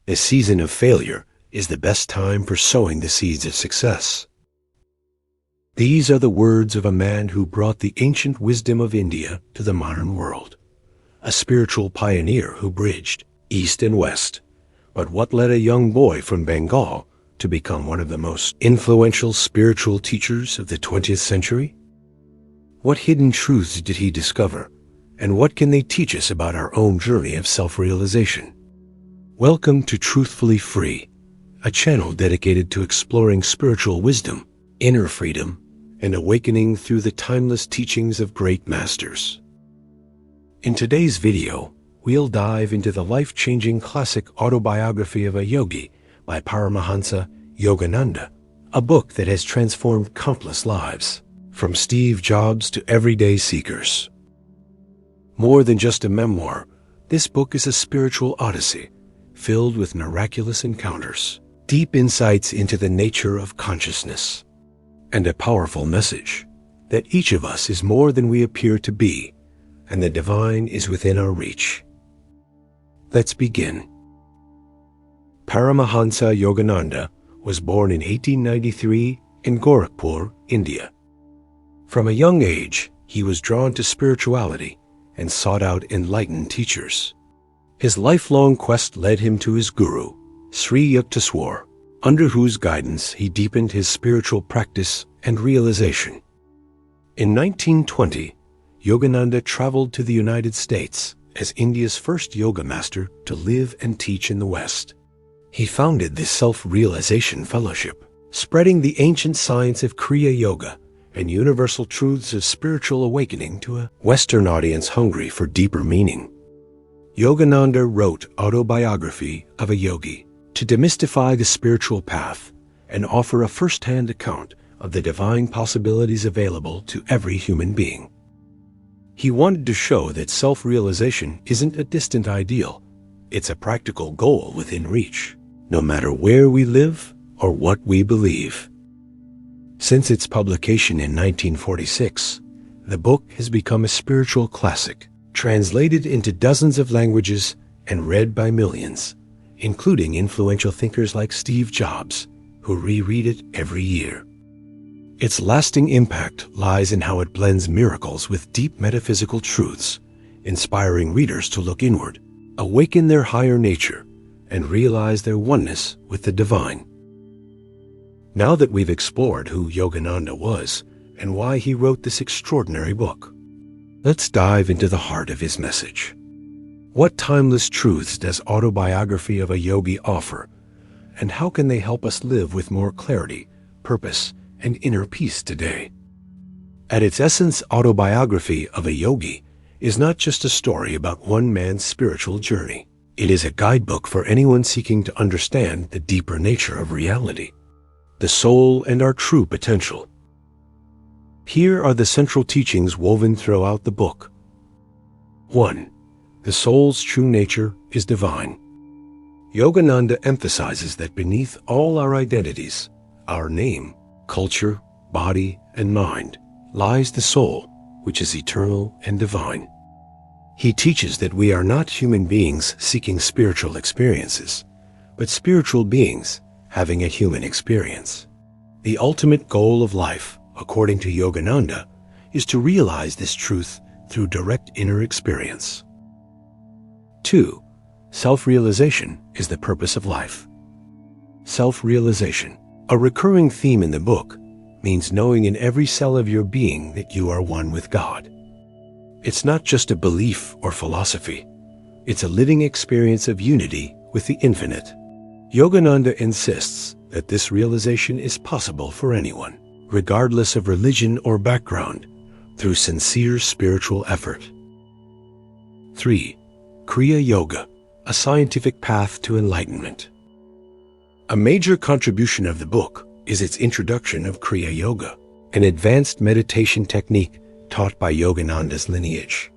A season of failure is the best time for sowing the seeds of success. These are the words of a man who brought the ancient wisdom of India to the modern world, a spiritual pioneer who bridged East and West. But what led a young boy from Bengal to become one of the most influential spiritual teachers of the 20th century? What hidden truths did he discover, and what can they teach us about our own journey of self-realization? Welcome to Truthfully Free, a channel dedicated to exploring spiritual wisdom, inner freedom, and awakening through the timeless teachings of great masters. In today's video, we'll dive into the life-changing classic Autobiography of a Yogi by Paramahansa Yogananda, a book that has transformed countless lives, from Steve Jobs to everyday seekers. More than just a memoir, this book is a spiritual odyssey filled with miraculous encounters, deep insights into the nature of consciousness, and a powerful message that each of us is more than we appear to be, and the divine is within our reach. Let's begin. Paramahansa Yogananda was born in 1893 in Gorakhpur, India. From a young age, he was drawn to spirituality and sought out enlightened teachers. His lifelong quest led him to his guru, Sri Yukteswar, under whose guidance he deepened his spiritual practice and realization. In 1920, Yogananda traveled to the United States as India's first yoga master to live and teach in the West. He founded the Self-Realization Fellowship, spreading the ancient science of Kriya Yoga and universal truths of spiritual awakening to a Western audience hungry for deeper meaning. Yogananda wrote Autobiography of a Yogi to demystify the spiritual path and offer a first-hand account of the divine possibilities available to every human being. He wanted to show that self-realization isn't a distant ideal, it's a practical goal within reach, no matter where we live or what we believe. Since its publication in 1946, the book has become a spiritual classic, translated into dozens of languages and read by millions, including influential thinkers like Steve Jobs, who reread it every year. Its lasting impact lies in how it blends miracles with deep metaphysical truths, inspiring readers to look inward, awaken their higher nature, and realize their oneness with the divine. Now that we've explored who Yogananda was and why he wrote this extraordinary book, let's dive into the heart of his message. What timeless truths does Autobiography of a Yogi offer, and how can they help us live with more clarity, purpose, and inner peace today? At its essence, Autobiography of a Yogi is not just a story about one man's spiritual journey. It is a guidebook for anyone seeking to understand the deeper nature of reality, the soul, and our true potential. Here are the central teachings woven throughout the book. 1. The soul's true nature is divine. Yogananda emphasizes that beneath all our identities, our name, culture, body, and mind, lies the soul, which is eternal and divine. He teaches that we are not human beings seeking spiritual experiences, but spiritual beings having a human experience. The ultimate goal of life, according to Yogananda, is to realize this truth through direct inner experience. 2. Self-realization is the purpose of life. Self-realization, a recurring theme in the book, means knowing in every cell of your being that you are one with God. It's not just a belief or philosophy. It's a living experience of unity with the infinite. Yogananda insists that this realization is possible for anyone, regardless of religion or background, through sincere spiritual effort. 3. Kriya Yoga, a scientific path to enlightenment. A major contribution of the book is its introduction of Kriya Yoga, an advanced meditation technique taught by Yogananda's lineage.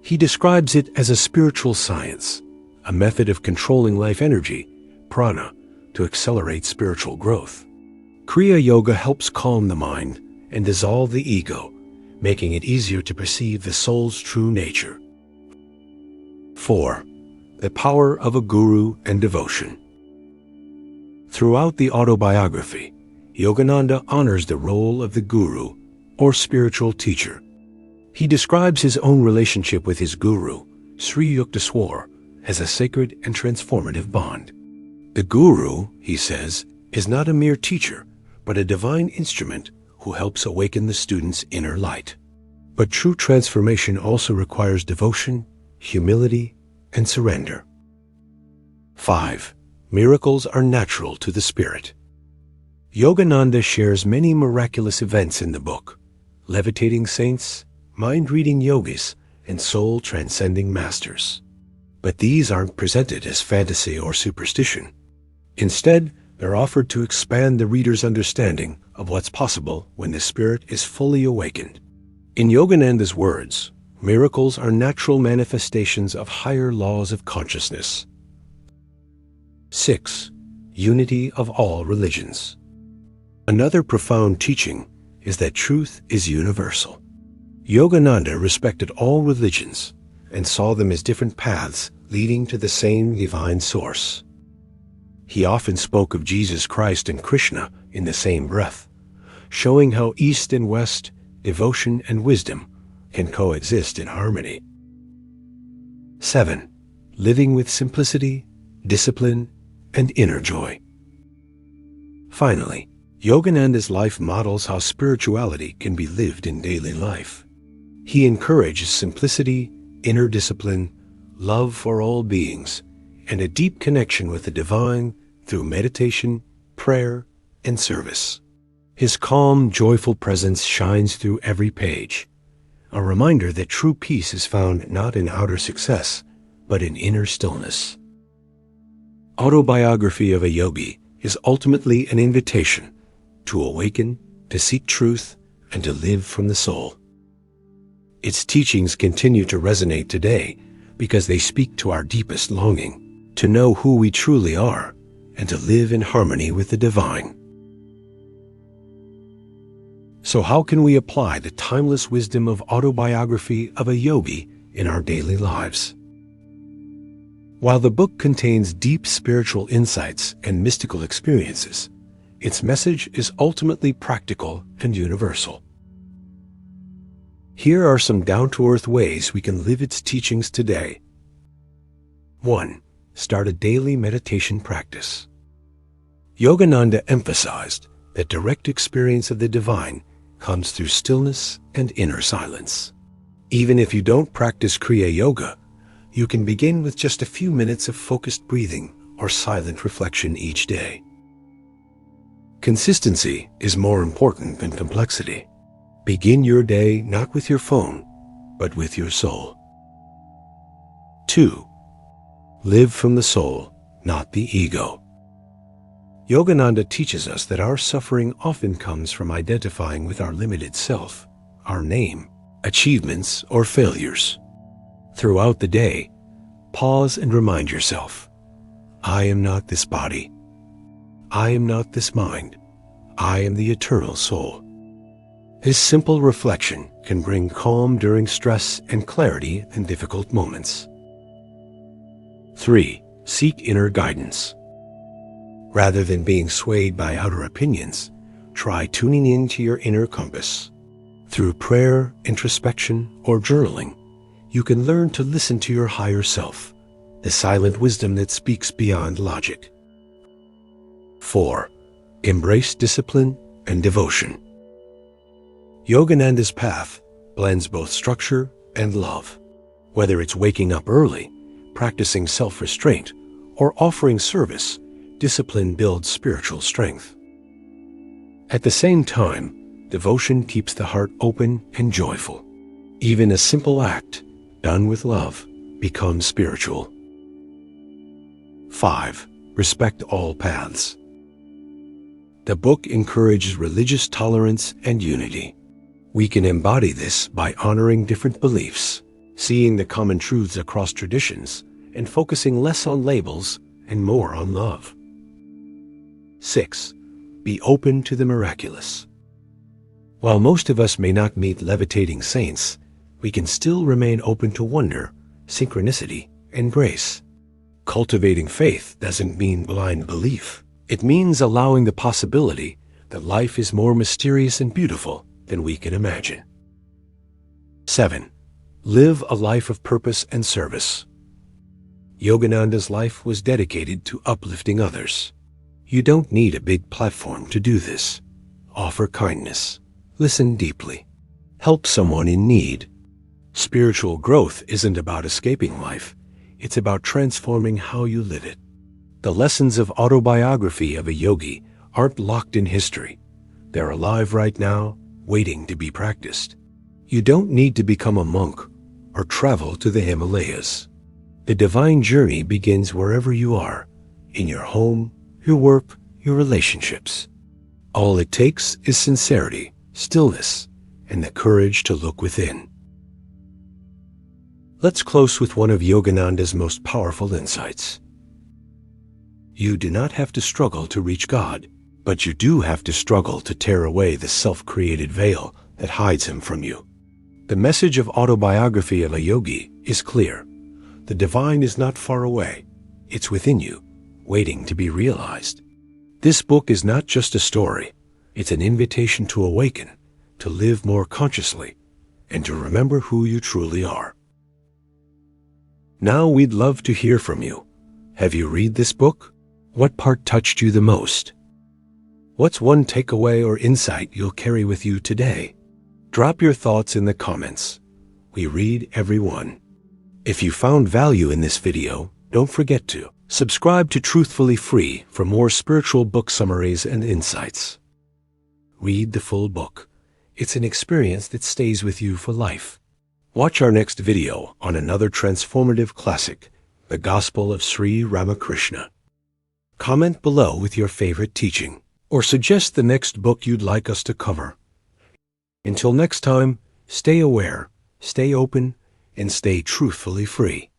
He describes it as a spiritual science, a method of controlling life energy, prana, to accelerate spiritual growth. Kriya Yoga helps calm the mind and dissolve the ego, making it easier to perceive the soul's true nature. 4. The power of a guru and devotion. Throughout the autobiography, Yogananda honors the role of the guru, or spiritual teacher. He describes his own relationship with his guru, Sri Yukteswar, as a sacred and transformative bond. The guru, he says, is not a mere teacher, but a divine instrument who helps awaken the student's inner light. But true transformation also requires devotion, humility, and surrender. 5. Miracles are natural to the spirit. Yogananda shares many miraculous events in the book: levitating saints, mind-reading yogis, and soul-transcending masters. But these aren't presented as fantasy or superstition. Instead, they're offered to expand the reader's understanding of what's possible when the spirit is fully awakened. In Yogananda's words, miracles are natural manifestations of higher laws of consciousness. 6. Unity of all religions. Another profound teaching is that truth is universal. Yogananda respected all religions and saw them as different paths leading to the same divine source. He often spoke of Jesus Christ and Krishna in the same breath, showing how East and West, devotion and wisdom can coexist in harmony. 7. Living with simplicity, discipline, and inner joy. Finally, Yogananda's life models how spirituality can be lived in daily life. He encourages simplicity, inner discipline, love for all beings, and a deep connection with the divine through meditation, prayer, and service. His calm, joyful presence shines through every page, a reminder that true peace is found not in outer success, but in inner stillness. Autobiography of a Yogi is ultimately an invitation to awaken, to seek truth, and to live from the soul. Its teachings continue to resonate today because they speak to our deepest longing, to know who we truly are, and to live in harmony with the divine. So how can we apply the timeless wisdom of Autobiography of a Yogi in our daily lives? While the book contains deep spiritual insights and mystical experiences, its message is ultimately practical and universal. Here are some down-to-earth ways we can live its teachings today. 1. Start a daily meditation practice. Yogananda emphasized that direct experience of the divine comes through stillness and inner silence. Even if you don't practice Kriya Yoga, you can begin with just a few minutes of focused breathing or silent reflection each day. Consistency is more important than complexity. Begin your day not with your phone, but with your soul. 2. Live from the soul, not the ego. Yogananda teaches us that our suffering often comes from identifying with our limited self, our name, achievements, or failures. Throughout the day, pause and remind yourself, I am not this body. I am not this mind. I am the eternal soul. This simple reflection can bring calm during stress and clarity in difficult moments. 3. Seek inner guidance. Rather than being swayed by outer opinions, try tuning into your inner compass. Through prayer, introspection, or journaling, you can learn to listen to your higher self, the silent wisdom that speaks beyond logic. 4. Embrace discipline and devotion. Yogananda's path blends both structure and love. Whether it's waking up early, practicing self-restraint, or offering service, discipline builds spiritual strength. At the same time, devotion keeps the heart open and joyful. Even a simple act, done with love, becomes spiritual. 5. Respect all paths. The book encourages religious tolerance and unity. We can embody this by honoring different beliefs, seeing the common truths across traditions, and focusing less on labels and more on love. 6. Be open to the miraculous. While most of us may not meet levitating saints, we can still remain open to wonder, synchronicity, and grace. Cultivating faith doesn't mean blind belief. It means allowing the possibility that life is more mysterious and beautiful than we can imagine. 7. Live a life of purpose and service. Yogananda's life was dedicated to uplifting others. You don't need a big platform to do this. Offer kindness. Listen deeply. Help someone in need. Spiritual growth isn't about escaping life. It's about transforming how you live it. The lessons of Autobiography of a Yogi aren't locked in history. They're alive right now, waiting to be practiced. You don't need to become a monk or travel to the Himalayas. The divine journey begins wherever you are, in your home, your work, your relationships. All it takes is sincerity, stillness, and the courage to look within. Let's close with one of Yogananda's most powerful insights. You do not have to struggle to reach God, but you do have to struggle to tear away the self-created veil that hides him from you. The message of Autobiography of a Yogi is clear. The divine is not far away. It's within you, waiting to be realized. This book is not just a story. It's an invitation to awaken, to live more consciously, and to remember who you truly are. Now we'd love to hear from you. Have you read this book? What part touched you the most? What's one takeaway or insight you'll carry with you today? Drop your thoughts in the comments. We read every one. If you found value in this video, don't forget to subscribe to Truthfully Free for more spiritual book summaries and insights. Read the full book. It's an experience that stays with you for life. Watch our next video on another transformative classic, The Gospel of Sri Ramakrishna. Comment below with your favorite teaching, or suggest the next book you'd like us to cover. Until next time, stay aware, stay open, and stay truthfully free.